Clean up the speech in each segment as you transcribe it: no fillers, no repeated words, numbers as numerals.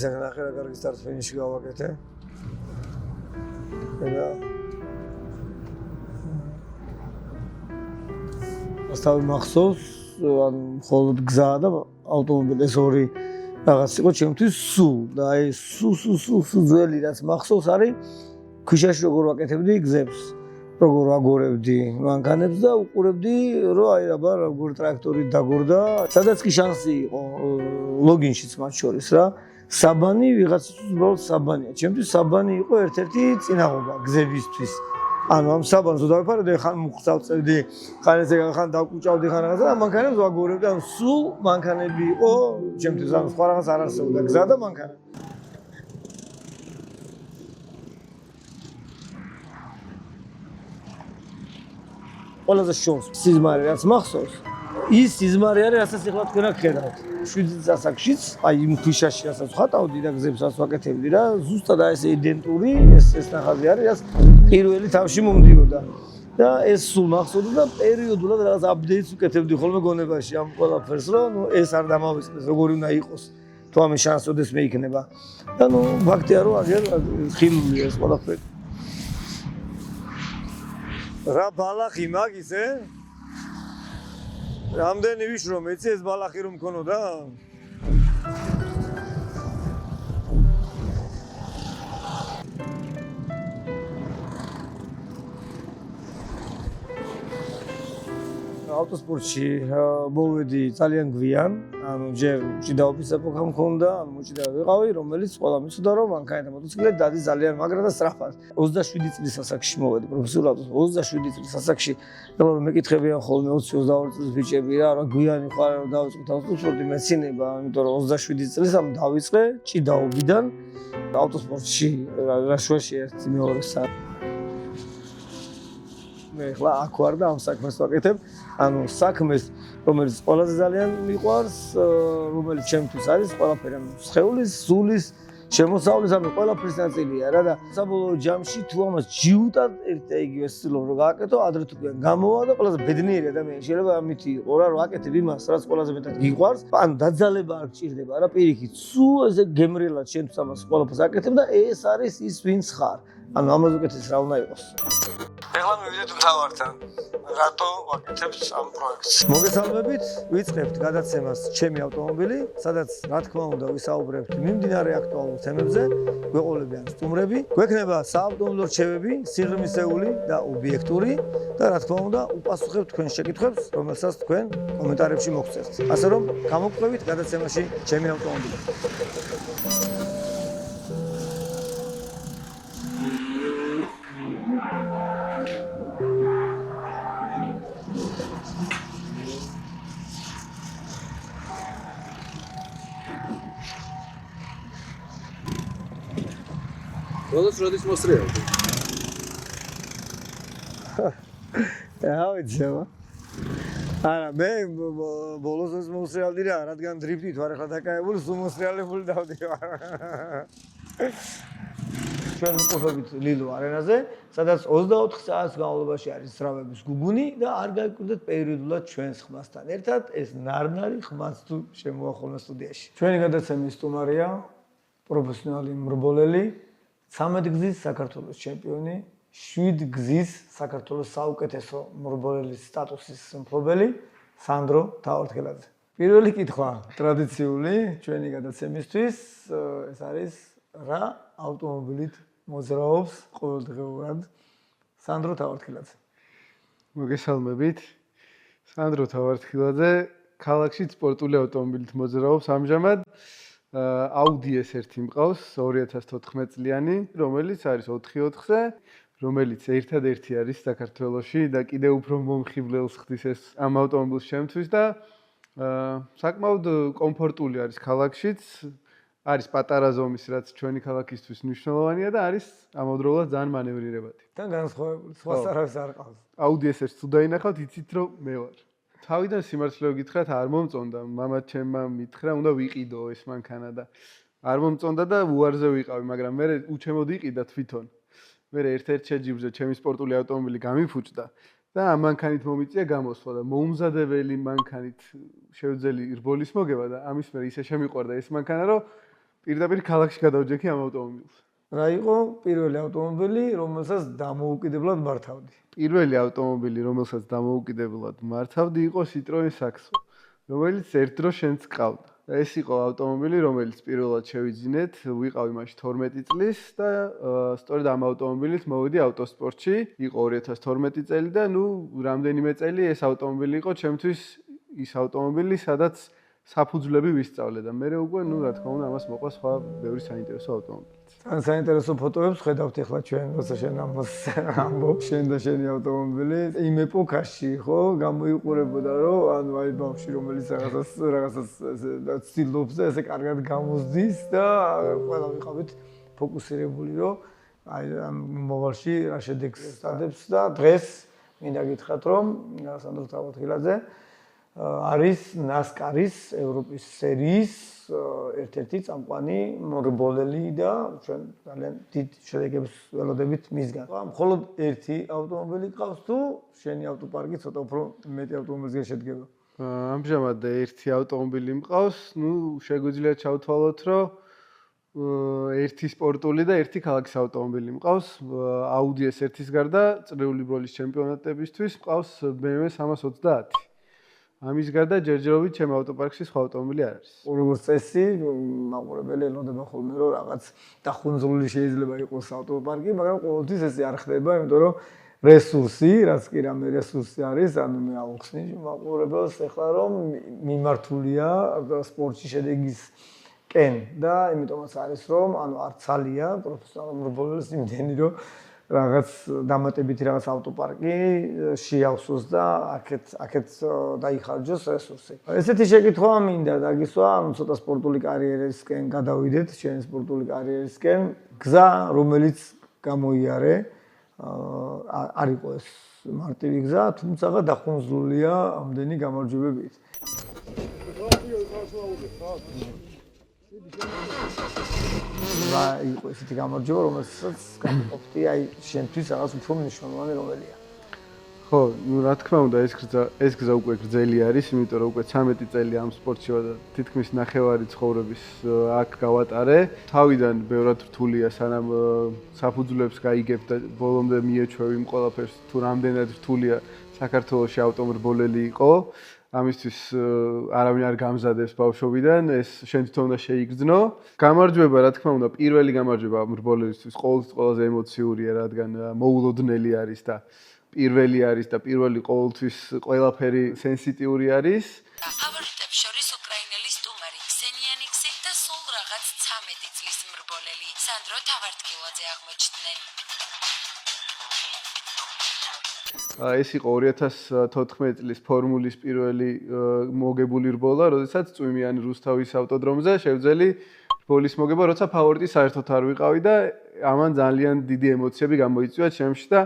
ისაგან ახლა კარგი სტარტ ფინიში გავაკეთე. და ასთავი მახსოვს, ან მხოლოდ გზა და ავტომობილი ეს ორი რაღაც იყო ჩემთვის სულ და აი სულ ძველი რაც მახსოვს არის ქვიშაში როგორ ვაკეთებდი გზებს, როგორ ვაგორებდი მანქანებს და უყურებდი რომ აი აბა როგორ ტრაქტორი დაგორდა, სადაც კი შანსი იყო ლოგინშიც მათ შორის რა. საბანი ვიღაცისთვის უბრალოდ საბანია. ჩემთვის საბანი იყო ერთ-ერთი წინაღობა გზებისთვის. ანუ ამ საბანს დავიფარებდი, ხან მუხსავწევდი, ხან ესე ხან დაკუჭავდი, ხან რაღაცა და მანქანებს ვაგორებდი. ანუ სულ მანქანები იყო ჩემთვის, ანუ სხვა რაღაც არ არსებობდა, გზა და მანქანა. ყველაზე შორს სიზმარი რაც მახსოვს, ის სიზმარი არის, რასაც ახლა თქვენ აქ ხედავთ. 7 წასაკშიც, აი იმ ქვიშაში რასაც ხატავდი და გზებსაც ვაკეთებდი რა, ზუსტად აი ეს იდენტური ეს ნახაზი არის, რაც პირველი თავში მომდიოდა. და ეს სულ მახსოვდა და პერიოდულად რაღაც აპდეიტს ვკეთებდი ხოლმე გონებაში ამ ყველაფერს, რომ ნუ ეს არ დამავიწყდეს, როგორი უნდა იყოს, თუ ამის შანსი ოდესმე იქნება. და ნუ ფაქტია რომ აგერ ხილულია ეს ყველაფერი. რა ბალახი მაგის, რამდენი ვიშრო მეცი ეს ბალახი რომ მქონოდა? ავტოსპორტში მოვედი ძალიან გვიან, ანუ ჯერ ჭიდაობის ეპოქა მქონდა, ანუ მოჭიდავე ვიყავი, რომელიც ყველა მიცოდა რომ მანქანა და მოტოციკლი დადის ძალიან მაგრა და სწრაფად. 27 წლის ასაკში მოვედი პროფესიულ ავტოსპორტში, 27 წლის ასაკში რომ მეკითხებიან ხოლმე 20-22 წლის ბიჭები რა გვიანი ხარ რომ დავიწყოთ ავტოსპორტი მეცინება, ამიტომ რომ 27 წლის ამ დავიწყე ჭიდაობიდან ავტოსპორტში რა შუაში ერთი მეორე საათი მე ხლა აქ ვარ და ამ საქმეს ვაკეთებ. ანუ საქმეს, რომელიც ყველაზე ძალიან მიყვარს, რომელიც ჩემთვის არის ყველაფერი, ანუ სხეულის, სულის, შემოსავლის, ანუ ყველაფრის ნაწილია რა და საბოლოო ჯამში თუ ამას ჯიუტად ერთ და იგივე ვცდილობ რომ გააკეთო, ადრე თუ გვიან გამოვა და ყველაზე ბედნიერი ადამიანი შეიძლება ამით იყო რა, რომ აკეთებ იმას, რაც ყველაზე მეტად გიყვარს. ანუ დაძალება არ გჭირდება რა, პირიქით, სულ ესე გემრიელად შენთვის ამას ყველაფერს აკეთებ და ეს არის ის ვინც ხარ. ანუ ამაზე უკეთეს რა უნდა იყოს. ეხლა მივიდეთ მთავართან. რატო ვაკეთებ ამ პროექტს? მოგესალმებით, ვიწყებთ გადაცემას ჩემი ავტომობილი, სადაც რა თქმა უნდა ვისაუბრებთ მიმდინარე აქტუალურ თემებზე, გვეყოლებიან სტუმრები, გვექნება საავტომობილო რჩევები, სიღრმისეული და ობიექტური და რა თქმა უნდა უპასუხებთ თქვენს შეკითხვებს, რომელსაც თქვენ კომენტარებში მოგწერთ. ასე რომ გამოგყვებით გადაცემაში ჩემი ავტომობილი. როდის მოსწრიალდი? რა ვიცი, არა, მე ბოლოს მოსწრიალდი რა, რადგან დრიფტით ვარ ახლა დაკავებული, სულ მოსწრიალებული დავდივარ. ჩვენ ვყოფებით ლილო არენაზე, სადაც 24 საათის განმავლობაში არის სწრაფების გუგუნი და არ გაიკვირდეთ პერიოდულად ჩვენს ხმასთან ერთად ეს ნარნარი ხმაც თუ შემოახონა სტუდიაში. ჩვენი გადაცემის სტუმარია პროფესიონალი მრბოლელი 13 გზის საქართველოს ჩემპიონი, 7 გზის საქართველოს საუკეთესო მრბოლელის სტატუსის მფლობელი სანდრო თავართხელაძე. პირველი კითხვა ტრადიციული ჩვენი გადაცემისთვის ეს არის რა ავტომობილით მოძრაობს ყოველდღიურად სანდრო თავართხელაძე. მოგესალმებით. სანდრო თავართხელაძე ქალაქში სპორტული ავტომობილით მოძრაობს ამჟამად. Audi S1 მყავს 2014 წლიანი, რომელიც არის 4/4-ზე, რომელიც ერთადერთი არის საქართველოში და კიდევ უფრო მომხიბლელს ხდის ეს ამ ავტომობილის შემთვის და საკმაოდ კომფორტული არის ქალაქშიც. არის პატარა ზომის, რაც ჩვენი ქალაქისთვის მნიშვნელოვანია და არის ამავდროულად ძალიან მანევრირებადი. თან განსხვავებული, სხვა საერთოდ არ ყავს. Audi S1 თუ დაინახავთ, იცით რომ მე ვარ. თავიდან სიმართლე გითხრათ, არ მომწონდა, მამა ჩემმა მითხრა, უნდა ვიყიდო ეს მანქანა და არ მომწონდა და უარზე ვიყავი, მაგრამ მე უჩემოდ იყიდა თვითონ. მე ერთ-ერთ შეჯიბრზე ჩემი სპორტული ავტომობილი გამიფუჭდა და ამ მანქანით მომიწია გამოსვლა და მოუმზადებელი მანქანით შევძელი რბოლის მოგება და ამის მერე ისე შემიყვარდა ეს მანქანა, რომ პირდაპირ ქალაქში გადავჯექი ამ ავტომობილს. რა იყო პირველი ავტომობილი, რომელსაც დამოუკიდებლად მართავდი? პირველი ავტომობილი, რომელსაც დამოუკიდებლად მართავდი, იყო Citroen Saxo, რომელიც ერთ დროს შენც ყავდა. ეს იყო ავტომობილი, რომელიც პირველად შევიძინეთ, ვიყავი მაშინ 12 წლის და სწორედ ამ ავტომობილით მოვედი ავტოსპორტში. იყო 2012 წელი და რამდენიმე წელი ეს ავტომობილი იყო ჩემთვის ის ავტომობილი, სადაც საფუძვლები ვისწავლე და მე უკვე რა თქმა უნდა ამას მოყვა სხვა ბევრი საინტერესო ავტომობილი. თან საინტერესო ფოტოებს ხედავთ ახლა ჩვენ, როცა შენ ამბობ შენ და შენი ავტომობილი. იმ ეპოქაში ხო გამოიყურებოდა რომ ანუ აი ბავშვი რომელიც რაღაცას ცდილობს და ესე კარგად გამოსდის და ყველა ვიყავით ფოკუსირებული რომ აი ამ მოვალში რა შედეგს სტადებს და დღეს მინდა გითხრათ რომ სანდრო თავოთხილაძე არის NASCAR-ის ევროპის სერიის ერთ-ერთი წამყვანი მრბოლელი და ჩვენ ძალიან დიდ შედეგებს ველოდებით მისგან. მხოლოდ ერთი ავტომობილი ყავს თუ შენი ავტოპარკი ცოტა უფრო მეტი ავტომობილისგან შედგება? ამჟამად ერთი ავტომობილი მყავს, შეგვიძლია ჩავთვალოთ, რომ ერთი სპორტული და ერთი ქალაქის ავტომობილი მყავს. Audi S1-ის გარდა წრიული ბროლის ჩემპიონატებისთვის მყავს BMW 330. ამის გარდა ჯერჯერობით ჩემ ავტოპარკში სხვა ავტომობილი არ არის. როგორც წესი, მაყურებელი ელოდება ხოლმე რომ რაღაც დახუნძურული შეიძლება იყოს ავტოპარკი, მაგრამ ყოველთვის ესე არ ხდება, იმიტომ რომ რესურსი, რაც კი რამე რესურსი არის, ანუ მე ავხსნი მაყურებელს ახლა რომ მიმართულია სპორტში შედეგისკენ და იმიტომაც არის რომ ანუ არ ცალია პროფესიონალურ მრბოლელს იმდენი რომ რაღაც დამატებითი რაღაც ავტოპარკი შეავსოს და აქეთ დაიხარჯოს რესურსი. ესეთი შეკითხვა მინდა დაგისვა, ანუ ცოტა სპორტული კარიერისკენ გადავიდეთ, შენი სპორტული კარიერისკენ, გზა რომელიც გამოიარე, არ იყო ეს მარტივი გზა, თუმცა დახუნძურულია ამდენი გამარჯვებებით. რა იყო ესეთი გამარჯვება, რომელსაც გამყოფდი აი შენთვის რაღაც უფრო მნიშვნელოვანი რომელია? ხო, რა თქმა უნდა ეს გზა უკვე გრძელი არის, იმიტომ რომ უკვე 13 წელი ამ სპორტში ვარ და თითქმის ნახევარი ცხოვრების აქ გავატარე. თავიდან ბევრად რთულია, სანამ საფუძვლებს გაიგებ და ბოლომდე მიეჩვევ იმ ყველაფერს, თუ რამდენად რთულია საქართველოში ავტომრბოლელი იყო. ამისთვის არავინ არ გამზადებს ბავშვობიდან, ეს შენ თვითონ უნდა შეიგრძნო. გამარჯვება, რა თქმა უნდა, პირველი გამარჯვება მრბოლელისთვის ყოველთვის ყველაზე ემოციურია, რადგან მოულოდნელი არის და პირველი არის და პირველი ყოველთვის ყველაფერი სენსიტიური არის. ფავორიტებს შორის უკრაინელი სტუმარი ქსენია ნიქსი და სულ რაღაც 13 წლის მრბოლელი სანდრო თავარტკილაძე აღმოჩნდნენ. ეს იყო 2014 წლის ფორმულის პირველი მოგებული რბოლა, როდესაც წვიმიანი რუსთავის ავტოდრომზე შევძელი რბოლის მოგება, როცა ფავორიტი საერთოდ არ ვიყავი და ამან ძალიან დიდი ემოციები გამოიწვია ჩემში და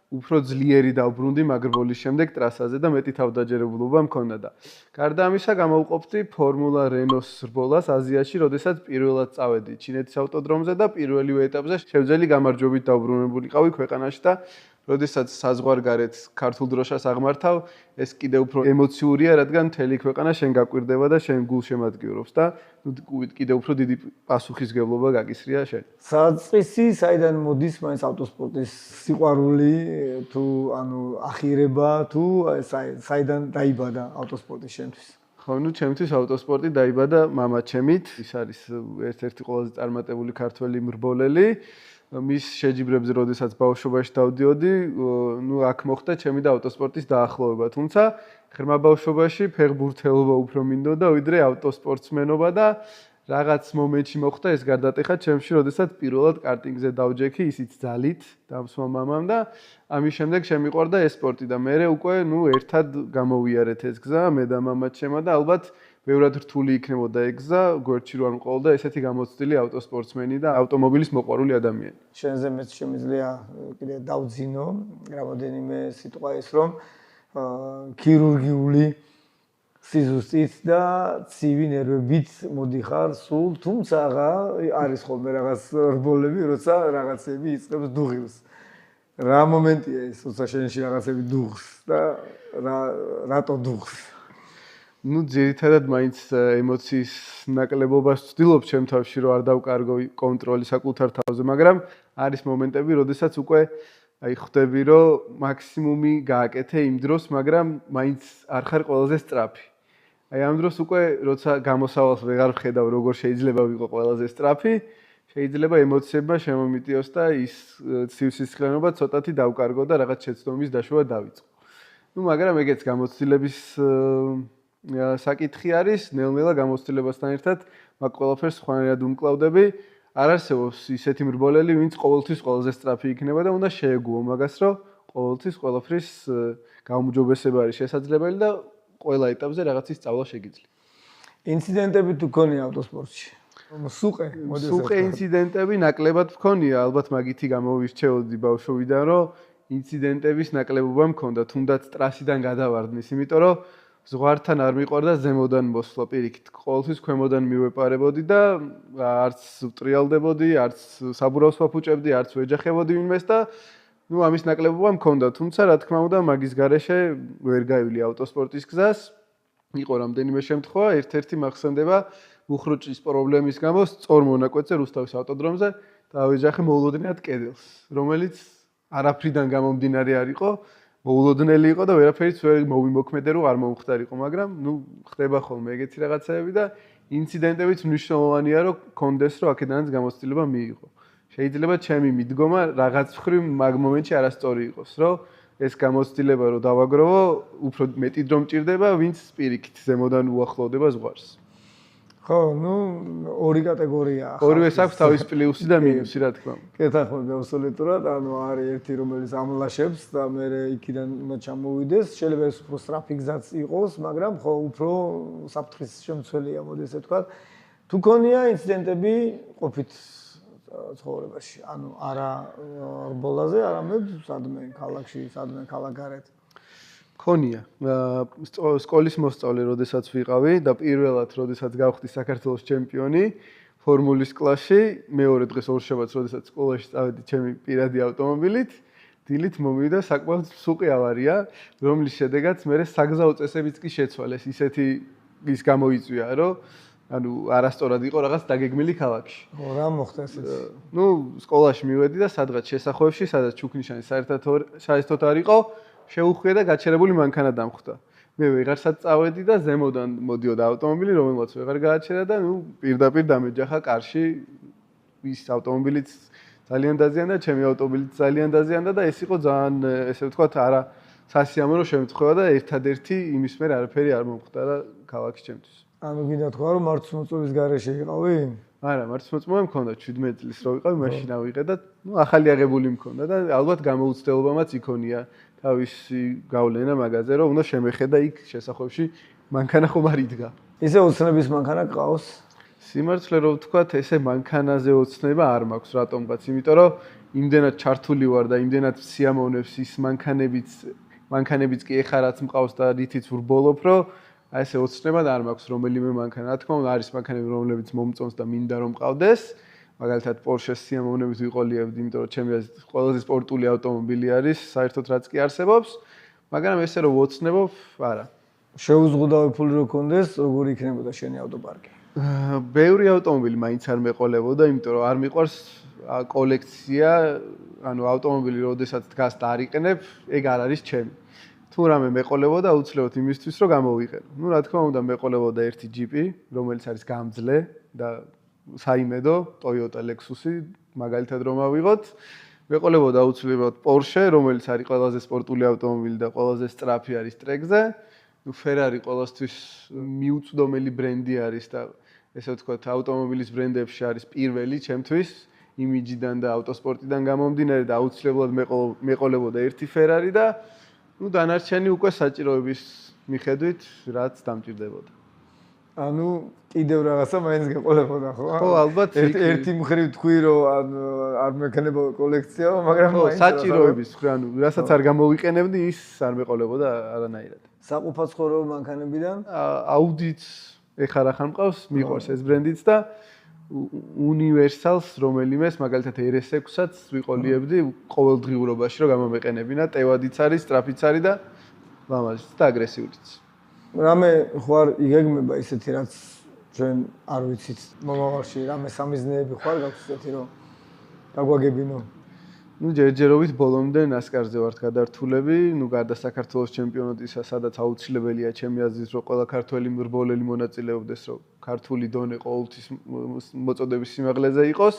უფრო ძლიერი დავბრუნდი მაგრბოლის შემდეგ ტრასაზე და მეტი თავდაჯერებულობა მქონდა და გარდა ამისა გამოვყოფდი ფორმულა რენოს რბოლას აზიაში, როდესაც პირველად წავედი ჩინეთის ავტოდრომზე და პირველივე ეტაპზე შევძელი გამარჯვებით დავბრუნებულიყავი ქვეყანაში და როდესაც საზღვარგარეთ ქართულ დროშას აღმართავ, ეს კიდევ უფრო ემოციურია, რადგან მთელი ქვეყანა შენ გაკვირდება და შენ გულშემატკივრობს და კიდევ უფრო დიდი პასუხისგებლობა გაკისრია შენ. საწყისი საიდან მოდის მაინც ავტოსპორტის სიყვარული თუ ანუ ახირება თუ საიდან დაიბადა ავტოსპორტი შენთვის? ხო, ჩემთვის ავტოსპორტი დაიბადა მამაჩემით. ის არის ერთ-ერთი ყველაზე წარმატებული ქართველი მრბოლელი. მის შეჯიბრებზე, როდესაც ბავშვობაში დავდიოდი, აქ მოხდა ჩემი და ავტოსპორტის დაახლოვება. თუმცა ღრმა ბავშვობაში ფეხბურთელობა უფრო მინდოდა, ვიდრე ავტოსპორტსმენობა და რაღაც მომენტში მოხდა ეს გარდატეხა ჩემში, როდესაც პირველად კარტინგზე დავჯექი, ისიც ძალით, დამსვამ მამამ და ამის შემდეგ შემიყვარდა ეს სპორტი და მე უკვე ერთად გამოვიარეთ ეს გზა, მე და მამაჩემა და ალბათ ბევრად რთული იქნებოდა ეგ გზა, გვერდში რო არ მყოლდა ესეთი გამოცდილი ავტოსპორტსმენი და ავტომობილის მოყვარული ადამიანი. შენზე მეც შემიძლია კიდე დავძინო რამოდენიმე სიტყვა ის რომ ქირურგიული სიზუსტით და ცივი ნერვებით მოდიხარ სულ, თუმცა არის ხოლმე რაღაც რბოლები, როცა რაღაცები იწყებს დუღილს. რა მომენტია ეს, როცა შენში რაღაცები დუღს და რატო დუღს? ну, ძირითადად მაინც ემოციის ნაკლებობას ვცდილობ ჩემ თავში, რომ არ დავკარგო კონტროლი საკუთარ თავზე, მაგრამ არის მომენტები, როდესაც უკვე აი ხვდები, რომ მაქსიმუმი გააკეთე იმ დროს, მაგრამ მაინც არ ხარ ყველაზე სწრაფი. აი ამ დროს უკვე როცა გამოსავალს ვეღარ ვხედავ, როგორ შეიძლება ვიყო ყველაზე სწრაფი, შეიძლება ემოციებმა შემომიტიოს და ის სისხლიანობა ცოტათი დავკარგო და რაღაც შეცდომის დაშვა დავიწყო. ну, მაგრამ ეგეც გამოცდილების საკითხი არის, ნელ-ნელა გამოცდილებასთან ერთად მაგ ყველაფერს სხვანაირად უმკლავდები. არ არსებობს ისეთი მრბოლელი, ვინც ყოველთვის ყველაზე სწრაფი იქნება და უნდა შეეგუო მაგას, რომ ყოველთვის ყველაფრის გაუმჯობესება არის შესაძლებელი და ყველა ეტაპზე რაღაცის სწავლა შეგიძლია. ინციდენტები თუ გქონია ავტოსპორტში? სუყე, მოდი სუყე ინციდენტები ნაკლებად მქონია, ალბათ მაგითი გამოვირჩეოდი ბავშვობიდან, რომ ინციდენტების ნაკლებობა მქონდა, თუნდაც ტრასიდან გადავარდნის, იმიტომ რომ ზღვართან არ მიყვარდა ზემოდან მოსვლა პირიქით. ყოველთვის ქვემოდან მივეპარებოდი და არც ვტრიალდებოდი, არც საბურავს ვაფუჭებდი, არც ვეჯახებოდი ვინმეს და ну, ამის ნაკლებობა მქონდა, თუმცა რა თქმა უნდა, მაგის გარეშე ვერ გავილი ავტოსპორტის გზას. იყო რამდენიმე შემთხვევა, ერთ-ერთი მახსენდება მუხრუჭის პრობლემის გამო სწორ მონაკვეთზე რუსთავის ავტოდრომზე დავეჯახე მოულოდნელად კედელს, რომელიც არაფრიდან გამომდინარე არ იყო, მოულოდნელი იყო და ვერაფერიც ვერ მოვიმოქმედე, რომ არ მომხდარიყო, მაგრამ ну, ხდება ხოლმე ეგეთი რაღაცეები და ინციდენტებიც მნიშვნელოვანია, რომ კონდეს, რომ აქედანაც გამოცდილება მიიღო. შეიძლება ჩემი მიდგომა რაღაც მხრივ მაგ მომენტში არასწორი იყოს, რომ ეს გამოცდილება რომ დავაგროვო, უფრო მეტი დრო მჭირდება, ვინც პირიქით ზემოდან უახლოვდება ზღვარს. ხო, ну, ორი კატეგორიაა. ორივეს აქვს თავის პლუსი და მინუსი, რა თქმა უნდა. კეთახმები აბსოლუტურად, ანუ არის ერთი რომელიც ამლაშებს და მე იქიდან უნდა ჩამოვიდეს, შეიძლება ეს უფრო სწრაფი გზაც იყოს, მაგრამ ხო უფრო საფრთხის შემცველია, მოდი ესე ვთქვა. თუ გქონია ინციდენტები ყოფით ცხოვრებაში, ანუ არა რბოლაზე, არამედ სადმე ქალაქში, სადმე ქალაქგარეთ. ქონია. სკოლის მოსწავლე, როდესაც ვიყავი და პირველად, როდესაც გავხდი საქართველოს ჩემპიონი ფორმულის კლასში, მეორე დღეს ორშაბათს, როდესაც სკოლაში წავედი ჩემი პირადი ავტომობილით, დილით მომივიდა საკმაოდ სუყი ავარია, რომლის შედეგად მე საგზაო წესებიც კი შეცვალეს, ისეთი ის გამოიწვია, რომ ანუ არასწორად იყო რაღაც დაგეგმილი ქალაქში. ხო, რა მოხდა ეს? ну, სკოლაში მივედი და სადღაც შესახვევში, სადაც ჩუქნიშანი საერთოდ არ იყო, შეუხვია და გაჩერებული მანქანა დამხვდა. მე ვეღარსაც წავედი და ზემოდან მოდიოდა ავტომობილი, რომელმაც ვეღარ გააჩერა და ну, პირდაპირ დამეჯახა კარში. ის ავტომობილიც ძალიან დაზიანდა, ჩემი ავტომობილიც ძალიან დაზიანდა და ეს იყო ძალიან, ესე ვთქვათ, არა სასიამოვნო შემთხვევა და ერთადერთი იმის მერე არაფერი არ მომხდარა ქალაქში ჩემთვის. ანუ გინდა თქვა რომ მარცხმოწმობის გარეშე იყავი? არა, მარცხმოწმობა მქონდა 17 წლის რო ვიყავი, მაშინ ავიღე და ну, ახალი აღებული მქონდა და ალბათ გამოუცდელობამაც იქონია თავისი გავლენა მაგაზე, რომ უნდა შემეხედა იქ შესახვევში მანქანა ხომ არ იდგა. ისე ოცნების მანქანა გყავს? სიმართლე რო ვთქვათ, ესე მანქანაზე ოცნება არ მაქვს რატომღაც, იმიტომ რომ იმდენად ჩართული ვარ და იმდენად სიამოვნებს ის მანქანებიც კი ეხა რაც მყავს და რითიც ვრბოლობ, რომ აი ესე ოცნება არ მაქვს რომელიმე მანქანა. რა თქმა უნდა, არის მანქანები, რომლებიც მომწონს და მინდა რომ მყავდეს. მაგალითად Porsche-ს სიამოვნებით ვიყოლიებდი, იმიტომ რომ ჩემი აზრით ყველაზე სპორტული ავტომობილი არის, საერთოდ რაც კი არსებობს, მაგრამ ესე რომ ვოცნებობ, არა. შეუზღუდავი ფული რო გქონდეს, როგორი იქნებოდა შენი ავტოპარკი? ბევრი ავტომობილი მაინც არ მეყოლებოდა, იმიტომ რომ არ მიყვარს კოლექცია, ანუ ავტომობილი როდესაც დგას და არ იყენებ, ეგ არ არის ჩემი. თუ რამე მეყოლებოდა აუცილებლად იმისთვის, რომ გამოვიყენო. ну, რა თქმა უნდა, მეყოლებოდა ერთი ჯიპი, რომელიც არის გამძლე და საიმედო, Toyota Lexus-ი, მაგალითად რომ ავიღოთ. მეყოლებოდა აუცილებლად Porsche, რომელიც არის ყველაზე სპორტული ავტომობილი და ყველაზე სწრაფი არის ტრეკზე. ну, Ferrari ყოველთვის მიუწვდომელი ბრენდი არის და ესე ვთქვათ, ავტომობილის ბრენდებში არის პირველი ჩემთვის, იმიჯიდან და ავტოსპორტიდან გამომდინარე და აუცილებლად მეყოლებოდა ერთი Ferrari და ну, დანარჩენი უკვე საჭიროების მიხედვით, რაც დამჭირდებოდა. ანუ კიდევ რაღაცა მაინც გეყოლებოდა, ხო? ხო, ალბათ ერთი მხრივ თქვი, რომ არ მექნება კოლექცია, მაგრამ მაინც საჭიროების მხრივ, ანუ რასაც არ გამოვიყენებდი, ის არ მეყოლებოდა არანაირად. საყოფაცხოვრებო მანქანებიდან? Audi-ც ეხლა რა ხან მყავს, მიყვარს ეს ბრენდიც და Universal-ს რომელიმეს, მაგალითად RS6-საც ვიყოლიებდი ყოველდღიურობაში, რომ გამომეყენებინა, ტევადიც არის, სტრაფიც არის და ლამაზიც და აგრესიულიც. რამე ხوار იგეგმება ისეთი რაც ჩვენ არ ვიცით მომავალში რამე სამიზნეები ხوار გაქვს ისეთი რომ დაგვაგებინო. ნუ ჯერჯერობით ბოლომდე ნასკარზე ვართ გადართულები, ნუ გარდა საქართველოს ჩემპიონატისა, სადაც აუცილებელია ჩემი აზრით, რომ ყველა ქართველი მრბოლელი მონაწილეობდეს, რომ ქართული დონე ყოველთვის მოწოდების სიმაღლეზე იყოს.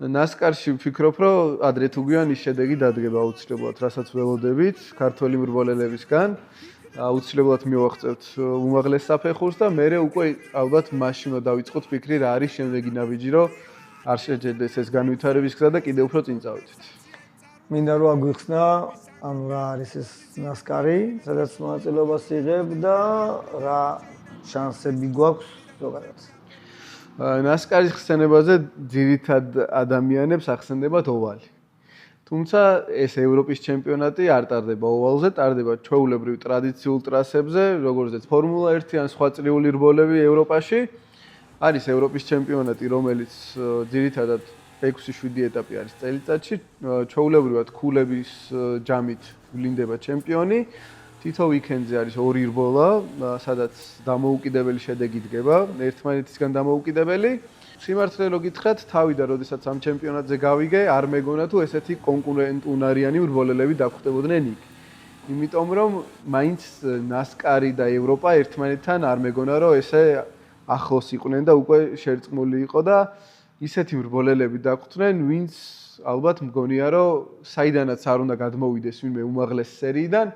ნასკარში ვფიქრობ, რომ ადრე თუ გვიან ის შედეგი დადგება აუცილებლად, რასაც ველოდებით ქართველი მრბოლელებისგან. აუცილებლად მივაღწევთ უმაღლეს საფეხურს და მე უკვე ალბათ მაშინ უნდა დავიწყოთ ფიქრი რა არის შემდეგი ნაბიჯი, რომ არ შეჯერდეს ეს განვითარების გზა და კიდევ უფრო წინ წავიდეთ. მინდა რომ აგვიხსნა, ანუ რა არის ეს ნასკარი, სადაც მონაწილეობას იღებ და რა შანსები გვაქვს ზოგადად. ნასკარის ხსენებაზე ძირითად ადამიანებს ახსენდებათ ოვალი. თუმცა ეს ევროპის ჩემპიონატი არ ტარდება ოვალზე, ტარდება ჩვეულებრივ ტრადიციულ ტრასებზე, როგორიცაც ფორმულა 1 ან სხვა წრიული რბოლები ევროპაში. არის ევროპის ჩემპიონატი, რომელიც ძირითადად 6-7 ეტაპი არის წელიწადში. ჩვეულებრივად ქულების ჯამით ვლინდება ჩემპიონი. თითო ვიკენდზე არის 2 რბოლა, სადაც დამოუკიდებელი შედეგი დგება, ერთმანეთისგან დამოუკიდებელი. სიმართლე რო გითხრათ, თავიდან როდესაც ამ ჩემპიონატზე გავიგე, არ მეგონა თუ ესეთი კონკურენტუნარიანი რბოლელები დაგვხდებოდნენ იქ. იმიტომ რომ მაინც ნასკარი და ევროპა ერთმანეთთან არ მეგონა რომ ესე ახლოს იყვნენ და უკვე შერწყმული იყო და ისეთი რბოლელები დაგვხვდნენ, ვინც ალბათ მგონია რომ საიდანაც არ უნდა გადმოვიდეს ვინმე უმაღლეს სერიიდან,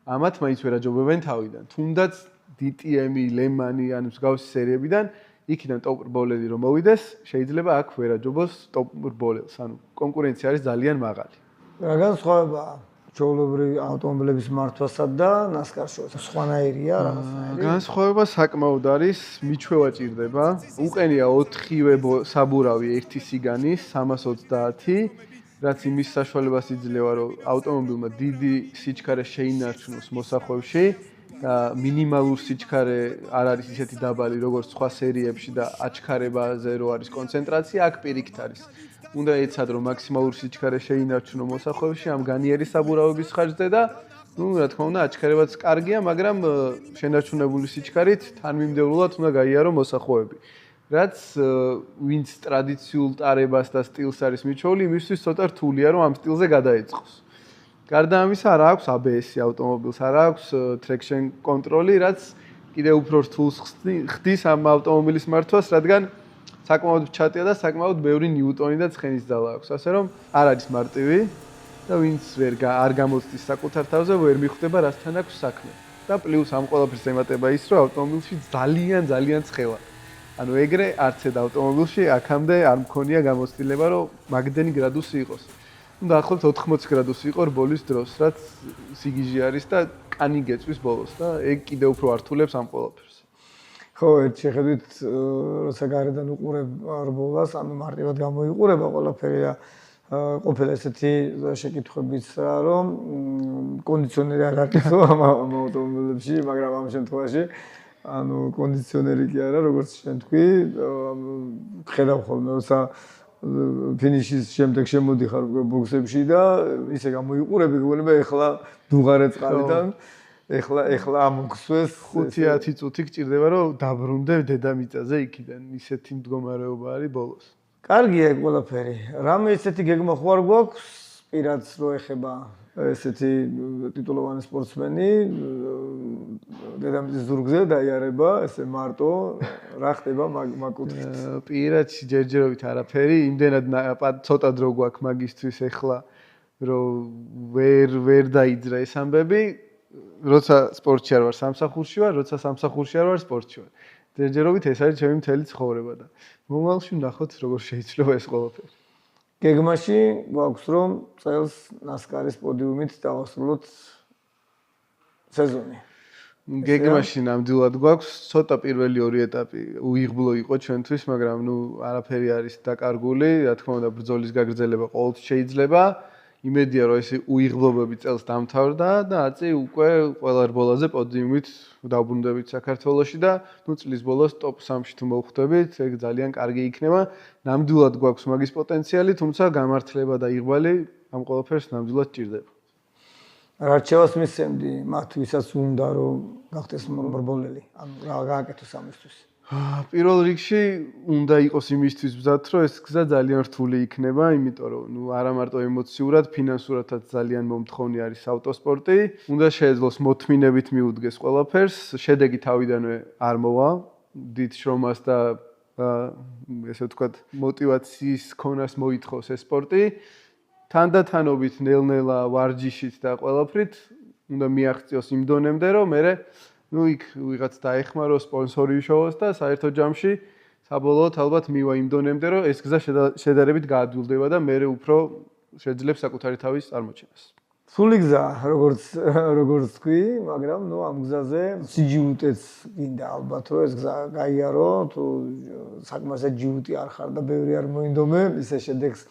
ამათ მაინც ვერ აჯობებენ თავიდან. თუნდაც DTM-ი, ლემანი ან მსგავსი სერიებიდან იქიდან ტოპ რბოლელი რომ მოვიდეს, შეიძლება აქ ვერ აჯობოს ტოპ რბოლელს. ანუ კონკურენცია არის ძალიან მაღალი. რა განსხვავებაა ჩვეულებრივი ავტომობილების მართვასა და ნასკარს შორის? სხვანაირია რაღაცნაირი? განსხვავება საკმაოდ არის, მიჩვევა ჭირდება. უყენია 4-ვე საბურავი ერთი სიგანის 330, რაც იმის საშუალებას იძლევა, რომ ავტომობილმა დიდი სიჩქარე შეინარჩუნოს მოსახვევში და მინიმალურ სიჩქარე არ არის ისეთი დაბალი, როგორც სხვა სერიებში და აჩქარებაზე რო არის კონცენტრაცია, აქ პირიქით არის. უნდა ეცადრო მაქსიმალურ სიჩქარე შეინარჩუნო მოსახვევში ამ განიერი საბურავების ხარჯზე და ნუ რა თქმა უნდა აჩქარებაც კარგია, მაგრამ შენარჩუნებული სიჩქარით თანმიმდევრულად უნდა გაიარო მოსახვევები. რაც ვინც ტრადიციულ ტარებას და სტილს არის მიჩვეული, იმისთვის ცოტა რთულია რომ ამ სტილზე გადაეწყოს. გარდა ამისა არ აქვს ABS-ი ავტომობილს, არ აქვს traction control-ი, რაც კიდევ უფრო რთულს ხდის ამ ავტომობილის მართვას, რადგან საკმაოდ ჩატია და საკმაოდ ბევრი ნიუტონი და ცხენის ძალა აქვს. ასე რომ არ არის მარტივი და ვინც არ გამოცდის საკუთარ თავზე, ვერ მიხვდება რასთან აქვს საქმე. და პლუს ამ ყველაფერს ემატება ის, რომ ავტომობილში ძალიან ცხელა. ანუ ეგრე არც ედ ავტომობილში აქამდე არ მქონია გამოცდილება, რომ მაგდენი გრადუსი იყოს. უნდა ახლობთ 80 გრადუსი იყო რბოლის დროს, რაც სიგიჟე არის და კანი გეწვის ბოლოს და ეგ კიდევ უფრო ართულებს ამ ყველაფერს. ხო, ერთ შეხედვით, როცა გარედან უყურებ რბოლას, ანუ მარტივად გამოიყურება ყველაფერი და ყოფილა ესეთი შეკითხვებიც რა, რომ კონდიციონერი არ არის ამ ავტომობილებში, მაგრამ ამ შემთხვევაში ანუ კონდიციონერი კი არა, როგორც შენ თქვი, ხედავ ხოლმე, როცა ფინიშის შემდეგ შემოდიხარ ბოქსებში და ისე გამოიყურები, გეუბნება ეხლა დუღარე წყალიდან ეხლა ამოგვსვეს 5-10 წუთი გჭირდება რომ დაბრუნდე დედამიწაზე იქიდან ისეთი მდგომარეობა არის ბოლოს. კარგია ეგ ყველაფერი. რამე ისეთი გეგმა ხوار გვაქვს პირადს რო ეხება ესეთი ტიტულოვანი სპორტსმენი დედამიწის ზურგზე დაიარება ესე მარტო რა ხდება მაგ კუთხით? პირადში ჯერჯერობით არაფერი, იმდენად ცოტა დრო გვაქვს მაგისთვის ეხლა რომ ვერ დაიძრა ეს ამბები. როცა სპორტში არ ვარ, სამსახურში ვარ, როცა სამსახურში არ ვარ, სპორტში ვარ. ჯერჯერობით ეს არის ჩემი მთელი ცხოვრება და მომავალში ვნახოთ როგორ შეიძლება ეს ყველაფერი. გეგმაში გვაქვს რომ წელს ნასკარის პოდიუმით დავასრულოთ სეზონი. გეგმაში ნამდვილად გვაქვს, ცოტა პირველი 2 ეტაპი უიღბლო იყო ჩვენთვის, მაგრამ ნუ არაფერი არის დაკარგული, რა თქმა უნდა ბრძოლის გაგრძელება ყოველთვის შეიძლება. იმედია რომ ეს უიღბლობები წელს დამთავრდა და აწი უკვე ყველა რბოლაზე პოდიუმით დავბრუნდებით საქართველოში და ნუ წლის ბოლოს ტოპ 3-ში თუ მოვხვდებით, ეგ ძალიან კარგი იქნება. ნამდვილად გვაქვს მაგის პოტენციალი, თუმცა გამართლება და იღბალი ამ ყველაფერს ნამდვილად ჭირდება. რა რჩევას მისცემდი მათ ვისაც უნდა რომ გახდეს მრბოლელი, ანუ რა გააკეთოს ამისთვის. პირველ რიგში უნდა იყოს იმისთვის მზად, რომ ეს გზა ძალიან რთული იქნება, იმიტომ რომ არა მარტო ემოციურად, ფინანსურადაც ძალიან მომთხოვნი არის ავტოსპორტი. უნდა შეეძლოს მოთმინებით მიუდგეს ყველაფერს, შედეგი თავიდანვე არ მოვა, დიდ შრომას და ესე ვთქვათ, мотиваციის ქონას მოითხოვს ეს სპორტი. თანდათანობით ნელ-ნელა ვარჯიშით და ყველაფრით უნდა მიაღწიოს იმ დონემდე, რომ მე იქ ვიღაც დაეხმარო, სპონსორი ვიშოვოს და საერთო ჯამში საბოლოოდ ალბათ მივა იმ დონემდე, რომ ეს გზა შედარებით გაადვილდება და მე უფრო შეძლებს საკუთარი თავის წარმოჩენას. სული გზა, როგორც თქვი, მაგრამ ამ გზაზე სიჯიუტეც გინდა ალბათ, რომ ეს გზა გაიარო, თუ საკმაოდ ჯიუტი არ ხარ და ბევრი არ მოინდომე, ისე შედეგს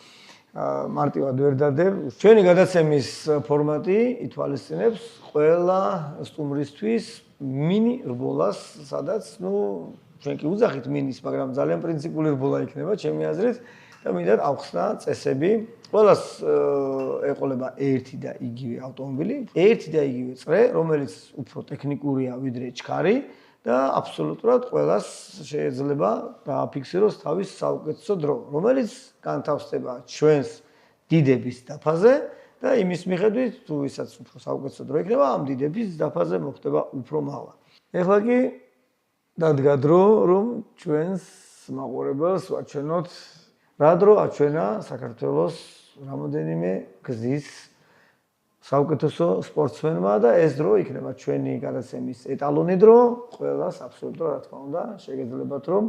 მარტივად ვერ დადებ. ჩვენი გადაცემის ფორმატი ითვალისწინებს ყველა სტუმრისთვის მინი რბოლას, სადაც, ჩვენ კი უძახით მინის, მაგრამ ძალიან პრინციპული რბოლა იქნება, ჩემი აზრით, და მინდა ავხსნა წესები. ყველას ეყოლება ერთი და იგივე ავტომობილი, ერთი და იგივე წრე, რომელიც უფრო ტექნიკურია ვიდრე ჩქარი და აბსოლუტურად ყველას შეიძლება დააფიქსიროს თავის საუკეთესო დრო, რომელიც განთავსდება ჩვენს დიდების დაფაზე და იმის მიხედვით, თუ ვისაც უფრო საუკეთესო დრო იქნება, ამ დიდების დაფაზე მოხდება უფრო მაღლა. ეხლა კი დადგა დრო, რომ ჩვენს მაყურებელს ვაჩვენოთ, რა დრო აჩვენა საქართველოს რამოდენიმე გზის საუკეთესო სპორტსმენმა და ეს დრო იქნება ჩვენი გადაცემის ეტალონი დრო, ყველას აბსოლუტურად რა თქმა უნდა, შეგეძლებათ რომ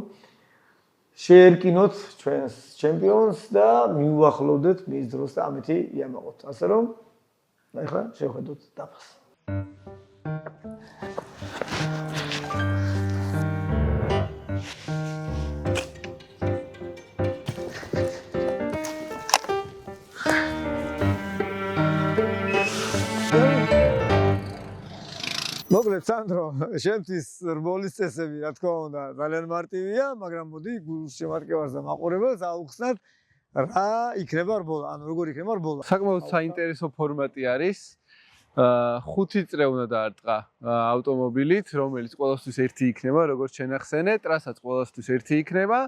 შეერკინოთ ჩვენს ჩემპიონს და მიუახლოვდეთ მის დროს და ამეთი იამაყოთ. ასე რომ ახლა შევხედოთ დაფას. მოკლედ სანდრო, შენთვის რბოლის წესები, რა თქმა უნდა, ძალიან მარტივია, მაგრამ მოდი გულშემატკივარს და მაყურებელს აუხსნათ, რა იქნება რბოლა, ანუ როგორ იქნება რბოლა. საკმაოდ საინტერესო ფორმატი არის. 5 წრე უნდა დაარტყა ავტომობილით, რომელიც ყველასთვის ერთი იქნება, როგორც შენახსენე, ტრასაც ყველასთვის ერთი იქნება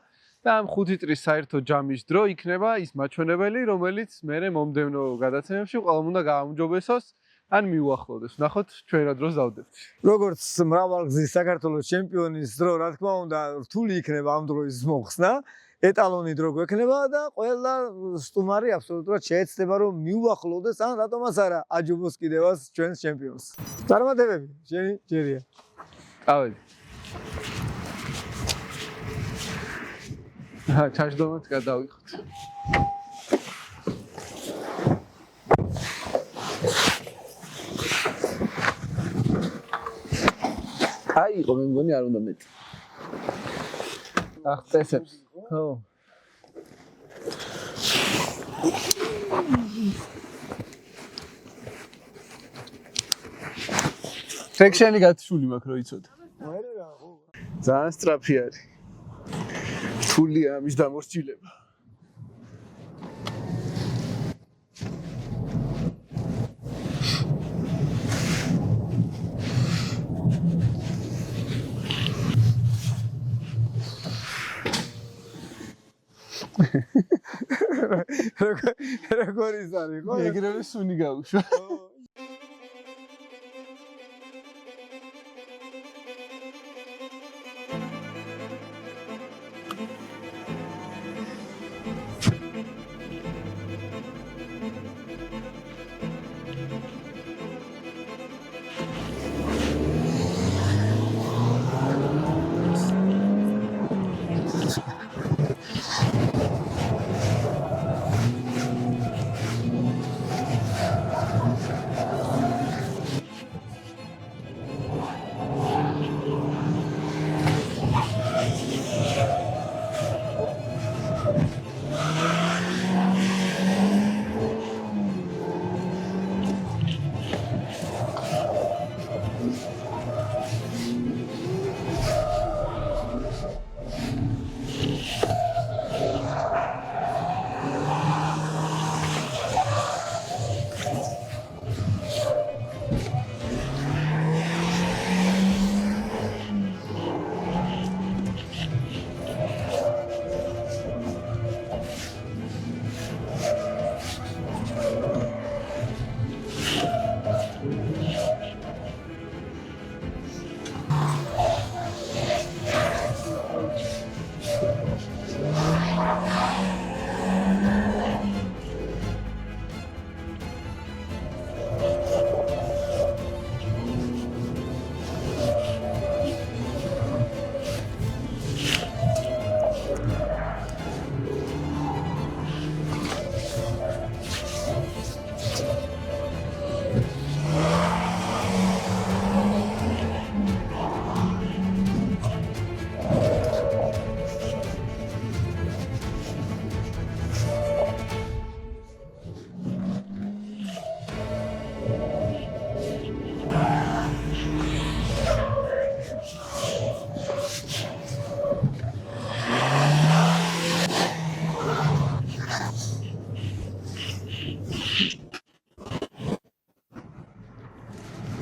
და ამ 5 წრის საერთო ჯამის დრო იქნება ის მაჩვენებელი, რომელიც მე მომდევნო გადაცემებში ყველამ უნდა გააუმჯობესოს. ან მიუახლოვდეს. ნახოთ ჩვენ რა დროს დავდებთ. როგორც მრავალგზის საქართველოს ჩემპიონის დრო, რა თქმა უნდა, რთული იქნება ამ დროის მოხსნა. ეტალონი დრო გვექნება და ყველა სტუმარი აბსოლუტურად შეეცდება რომ მიუახლოვდეს ან რატომაც არა აჯობოს კიდევაც ჩვენს ჩემპიონს. წარმატებები, შენი ჯერია. წავედი. ჩაშდომაც გადავიხოთ. აი, იყო მე მგონი არ უნდა მეტი. ახ, წესებს. ხო. სექშენი გათშული მაქვს რო იცოდე. არა რა, ხო. ძალიან სწრაფი არის. რთულია ამის დამორჩილება. როგორ ის არის, ხო? ეგრევე სუნი გავუშვა.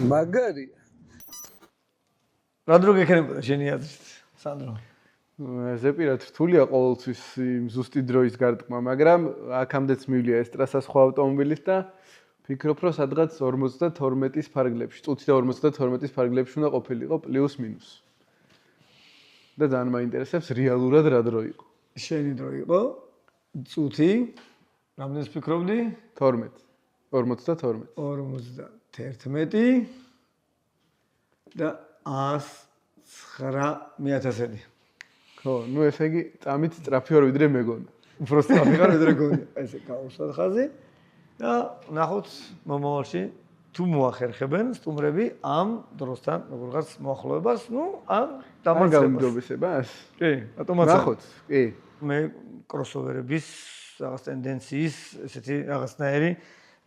მაგარია. რა დრო გექნებოდა შენი აზრით, სანდრო? ზეპირად რთულია ყოველთვის იმ ზუსტი დროის გარდყმა, მაგრამ აქამდეც მივლია ეს ტრასა სხვა ავტომობილით და ფიქრობ, რომ სადღაც 52-ის ფარგლებში, წუთი და 52-ის ფარგლებში უნდა ყოფილიყო პლუს მინუს. და ძალიან მაინტერესებს რეალურად რა დრო იყო. შენი დრო იყო წუთი რამდენს ფიქრობდი? 12. 52. 51 და 109.000. ხო, ნუ ესე იგი წამით სწრაფი ვარ ვიდრე მეგონა. უფრო სწრაფი ხარ ვიდრე გონია. ესე გავუსვათ ხაზი და ნახოთ მომავალში თუ მოახერხებენ სტუმრები ამ დროსთან როგორღაც მოახლოებას, ნუ ამ დამარცხებას. გამომდობესებას? კი, ავტომატურად. ნახოთ, კი. მე კროსოვერების რაღაც ტენდენციის ესეთი რაღაცნაირი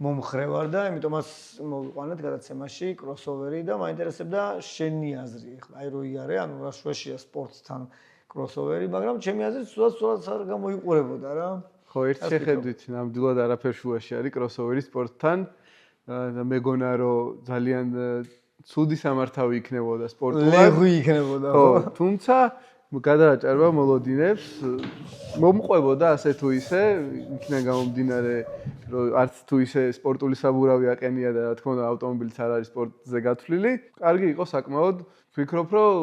მომხრე ვარ და იმიტომაც მოვიყვანეთ გადაცემაში კროსოვერი და მაინტერესებდა შენი აზრი. ახლა აი რო იარე, ანუ რა შუაშია სპორტთან კროსოვერი, მაგრამ ჩემი აზრით სულაც არ გამოიყურებოდა რა. ხო, ერთ შეხედვით ნამდვილად არაფერ შუაში არის კროსოვერი სპორტთან და მეგონა რომ ძალიან ცუდი სამართავი იქნებოდა სპორტულად. ლეღვი იქნებოდა, ხო? თუმცა გადააჭარბა მოლოდინებს, მომყვებოდა ასე თუ ისე, იქნა გამომდინარე, რომ არც თუ ისე სპორტული საბურავი აყენია და რა თქმა უნდა ავტომობილიც არ არის სპორტზე გათვლილი. კარგი იყო საკმაოდ. ვფიქრობ, რომ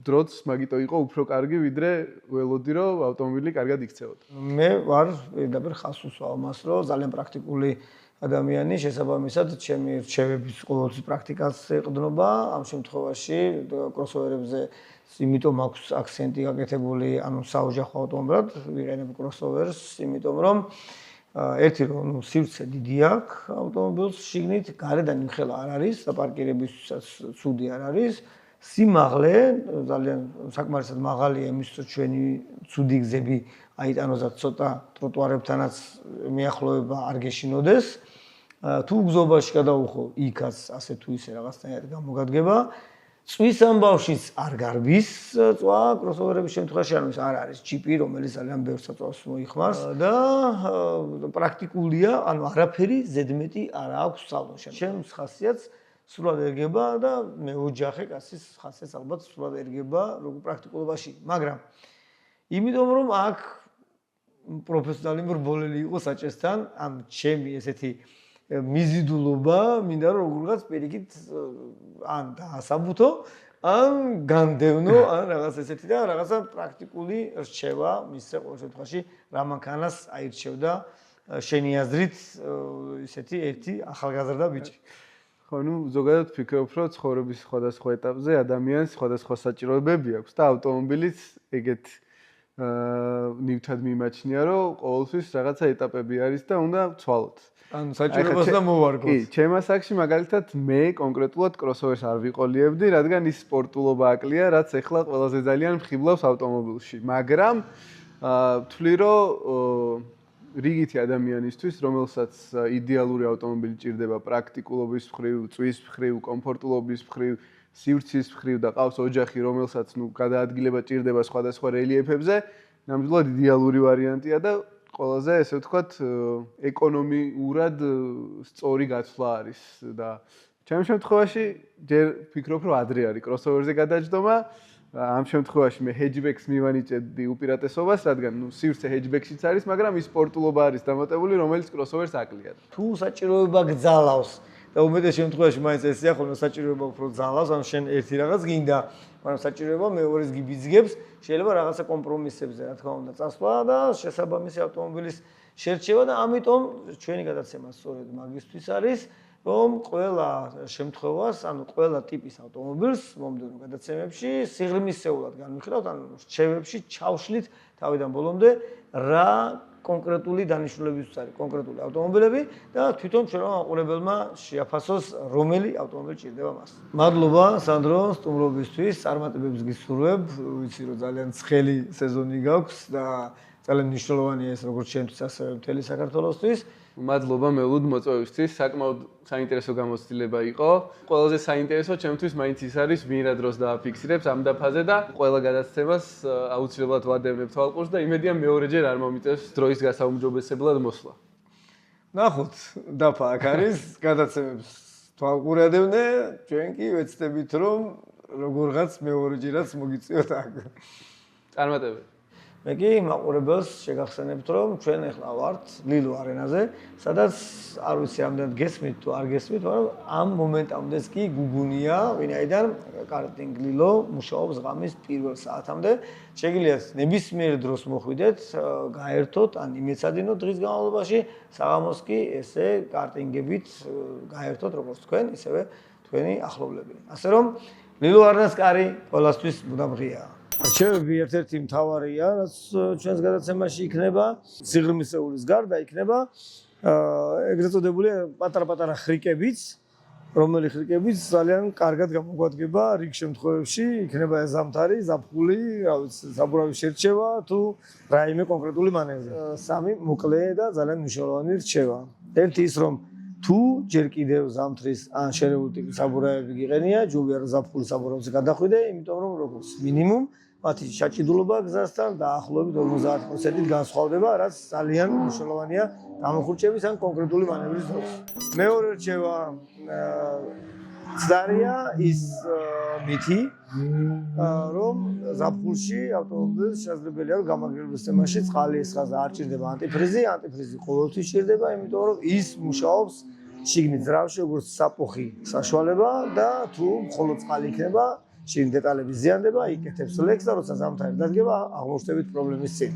დროც მაგიტო იყო უფრო კარგი, ვიდრე ველოდი, რომ ავტომობილი კარგად იქცეოდა. მე ვარ პირდაპირ ხას უსვავ მას, რომ ძალიან პრაქტიკული ადამიანი შესაბამისად ჩემი რჩევების ყოველთვის პრაქტიკას ეყრდნობა ამ შემთხვევაში კროსოვერებზე იმიტომ აქვს აქცენტი გაკეთებული ანუ საოჯახო ავტომობილად ვიყენებ კროსოვერს იმიტომ რომ ერთი რომ სივრცე დიდი აქვს ავტომობილს შიგნით გარედან იმხელა არ არის საპარკირებისას ცუდი არ არის სიმაღლე ძალიან საკმარისად მაღალია იმის რომ ჩვენი ცუდი გზები აიტანოზat ცოტა ტროტუარებთანაც მიახლოება არ გეშინოდეს თუ გზობაში გადაუხო იქაც ასე თუ ისე რაღაცნაირად გამოგადგება წვის ამბავშიც არ გარბის წვა კროსოვერების შემთხვევაში ანუ ეს არ არის ჩიპი რომელიც ძალიან ბევრ საწვავს მოიხმარს და პრაქტიკულია ანუ არაფერი ზედმეტი არ აქვს სალონში ჩემს ხასიათს სულად ერგება და მე ოჯახე კაცის ხასიათს ალბათ სულად ერგება როგორ პრაქტიკულობაში მაგრამ იმიტომ რომ აქ პროფესიონალი მრბოლელი იყო საჭესთან ამ ჩემი ესეთი მიზიდულობა მინდა რომ როგორღაც პირიქით ან დაასაბუთო ან განდევნო ან რაღაც ესეთი და რაღაცა პრაქტიკული რჩევა მისცე ყოველ შემთხვევაში რა მანქანას აირჩევდა შენი აზრით ესეთი ერთი ახალგაზრდა ბიჭი ხო ნუ ზოგადად ვფიქრობ რომ ცხოვრების სხვადასხვა ეტაპზე ადამიანს სხვადასხვა საჭიროებები აქვს და ავტომობილიც ეგეთ ნივთად მიმაჩნია რომ ყოველთვის რაღაცა ეტაპები არის და უნდა ვცვალოთ ან საჭიროებას და მოვარგოთ. კი, ჩემ ასაკში მაგალითად მე კონკრეტულად კროსოვერს არ ვიყოლიებდი, რადგან ის სპორტულობა აკლია, რაც ეხლა ყველაზე ძალიან მხიბლავს ავტომობილში. მაგრამ ვთვლი რომ რიგითი ადამიანისთვის, რომელსაც იდეალური ავტომობილი ჭირდება პრაქტიკულობის მხრივ, წვის მხრივ, კომფორტულობის მხრივ, სივრცის მხრივ და ყავს ოჯახი, რომელსაც გადაადგილება ჭირდება სხვადასხვა რელიეფებზე, ნამდვილად იდეალური ვარიანტია და ყველაზე ესე ვთქვათ ეკონომიურად სწორი გაცვლა არის და ჩემ შემთხვევაში ჯერ ვფიქრობ რომ ადრე არის კროსოვერზე გადაჯდომა ამ შემთხვევაში მე ჰეჯბექს მივანიჭებდი უპირატესობას რადგან სივრცე ჰეჯბექშიც არის მაგრამ ის სპორტულობა არის დამატებული რომელიც კროსოვერს აკლია თუ საჭიროება გძალავს და უმეტეს შემთხვევაში მაინც ესეა ხოლმე საჭიროება უფრო გძალავს ან შენ ერთი რაღაც გინდა მაგრამ საჭიროება მეორეს გიბიძგებს შეიძლება რაღაცა კომპრომისებზე რა თქმა უნდა წასვლა და შესაბამისი ავტომობილის შერჩევა და ამიტომ ჩვენი გადაცემა სწორედ მაგისთვის არის რომ ყველა შემთხვევას ანუ ყველა ტიპის ავტომობილს მომდევნო გადაცემებში სიღრმისეულად განვიხილავთ ანუ რჩევებში ჩავშლით თავიდან ბოლომდე რა კონკრეტული დანიშნულებისთვის არის კონკრეტული ავტომობილები და თვითონ ჩვენმა მაყურებელმა შეაფასოს რომელი ავტომობილი ჭირდება მას. მადლობა სანდრო სტუმრობისთვის, წარმატებებს გისურვებ. ვიცი რომ ძალიან ცხელი სეზონი გაქვს და ძალიან მნიშვნელოვანია ეს როგორც ჩემთვის ასევე მთელი საქართველოსთვის. მადლობა მელუდ მოწვევისთვის, საკმაოდ საინტერესო გამოცდილება იყო. ყველაზე საინტერესო ჩემთვის მაინც ის არის, ვინ რა დროს დააფიქსირებს ამ დაფაზე და ყველა გადაცემას აუცილებლად ვადევნებ თვალყურს და იმედია მეორეჯერ არ მომიწევს დროის გასაუმჯობესებლად მოსვლა. ნახოთ, დაფა აქ არის გადაცემებს თვალყურადებნე, ჩვენ კი ვეცდებით რომ როგორღაც მეორეჯერაც მოგიწიოთ აქ. წარმატებით. მე კი მაყურებელს შეგახსენებთ რომ ჩვენ ახლა ვართ ლილო არენაზე, სადაც არ ვიცი ამდენად გესმით თუ არ გესმით, მაგრამ ამ მომენტამდეც კი გუგუნია, ვინაიდან კარტინგ ლილო მუშაობს ღამის პირველ საათამდე. შეგიძლიათ ნებისმიერ დროს მოხვიდეთ, გაერთოთ ან იმეცადინოთ დღის განმავლობაში, საღამოს კი ესე კარტინგებით გაერთოთ როგორც თქვენ, ისევე თქვენი ახლობლები. ასე რომ ლილო არენას კარი ყველასთვის მუდამღია. არჩევები ერთ-ერთი მთავარია, რაც ჩვენს გადაცემაში იქნება, სიღრმისეულის გარდა იქნება ეგრეთ წოდებული პატარ-პატარა ხრიკებიც, რომელი ხრიკებიც ძალიან კარგად გამოგვადგება რიგ შემთხვევებში, იქნება ზამთარი, ზაფხული, რა ვიცი, საბურავის შერჩევა თუ რაიმე კონკრეტული მანევრი. სამი მოკლე და ძალიან მნიშვნელოვანი რჩევა. ერთი ის რომ თუ ჯერ კიდევ ზამთრის ან შერეული ტიპის საბურავები გიყენია, ჯობია რომ ზაფხულის საბურავზე გადახვიდე, იმიტომ რომ როგორც მინიმუმ მათი შეჭიდულობა გზასთან დაახლოებით 50%-ით განსხვავდება, რაც ძალიან მნიშვნელოვანია გამოხურჭების ან კონკრეტული მანევრის დროს. მეორე რჩევა ცდარია ის მითი, რომ ზაფხულში ავტომობილს შესაძლებელია რომ გამაგრების თემაში წყალი ესხაზა არ ჭირდება ანტიფრიზი ყოველთვის ჭირდება, იმიტომ რომ ის მუშაობს შიგნით ძრავში როგორც საფუხი საშუალება და თუ მხოლოდ წყალი იქნება შინ დეტალები ზიანდება, იკეთებს ლექს და როცა ზამთარი დადგება, აღმოჩნდებით პრობლემის წინ.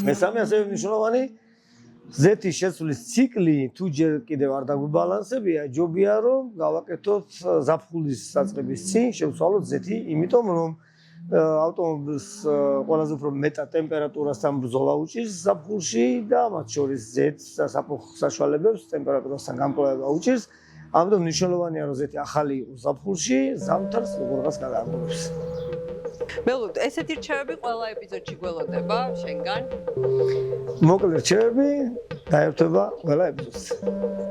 მესამე ასევე მნიშვნელოვანი ზეთის შეცვლის ციკლი თუ ჯერ კიდევ არ დაგვიბალანსებია, ჯობია რომ გავაკეთოთ ზაფხულის საწყების წინ შევცვალოთ ზეთი, იმიტომ რომ ავტომობილს ყველაზე უფრო მეტად ტემპერატურასთან ბრძოლა უჭირს ზაფხულში და მათ შორის ზეთს და საფუხ საშუალებებს ტემპერატურასთან გამკლავება უჭირს. ამიტომ მნიშვნელოვანია რომ ზეთი ახალი იყოს ზაფხულში, ზამთარს როგორღაც გადააგდებს. მელოდ, ესეთი რჩევები ყველა ეპიზოდში გველოდება შენგან? მოკლე რჩევები დაერთვება ყველა ეპიზოდს.